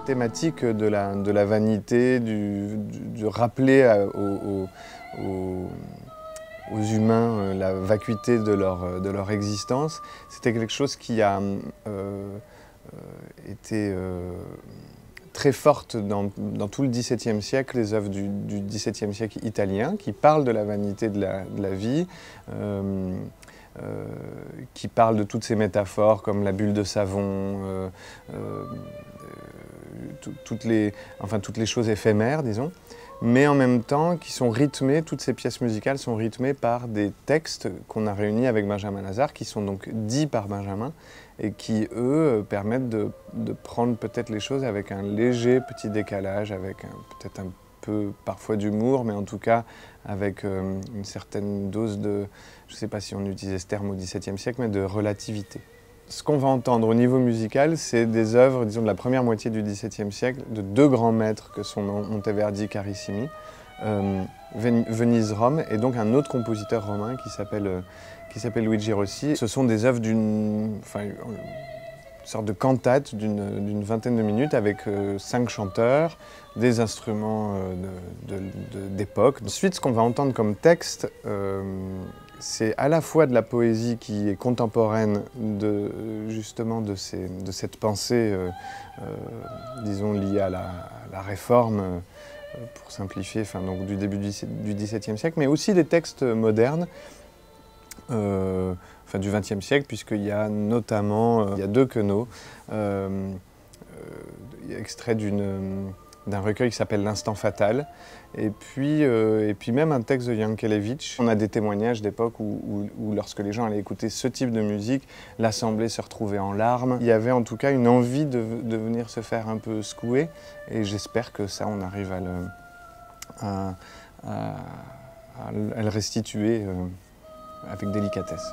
thématique de la vanité, du rappeler aux humains la vacuité de leur existence, c'était quelque chose qui a été très forte dans tout le XVIIe siècle, les œuvres du XVIIe siècle italien, qui parlent de la vanité de la vie, qui parlent de toutes ces métaphores comme la bulle de savon, toutes les choses éphémères, disons, mais en même temps qui sont rythmées, toutes ces pièces musicales sont rythmées par des textes qu'on a réunis avec Benjamin Lazare, qui sont donc dits par Benjamin, et qui, eux, permettent de prendre peut-être les choses avec un léger petit décalage, avec peut-être un peu parfois d'humour, mais en tout cas avec une certaine dose de, je ne sais pas si on utilisait ce terme au XVIIe siècle, mais de relativité. Ce qu'on va entendre au niveau musical, c'est des œuvres, disons, de la première moitié du XVIIe siècle, de deux grands maîtres que sont Monteverdi et Carissimi, Venise-Rome, et donc un autre compositeur romain qui s'appelle Luigi Rossi. Ce sont des œuvres une sorte de cantate d'une vingtaine de minutes avec 5 chanteurs, des instruments d'époque. Ensuite, ce qu'on va entendre comme texte, c'est à la fois de la poésie qui est contemporaine justement de cette pensée, disons, liée à la réforme, pour simplifier, donc du début du XVIIe siècle, mais aussi des textes modernes, du XXe siècle, puisqu'il y a notamment il y a deux quenauds, extraits d'un recueil qui s'appelle L'Instant Fatal, et puis même un texte de Yankelevitch. On a des témoignages d'époque où lorsque les gens allaient écouter ce type de musique, l'assemblée se retrouvait en larmes. Il y avait en tout cas une envie de venir se faire un peu secouer, et j'espère que ça, on arrive à le restituer avec délicatesse.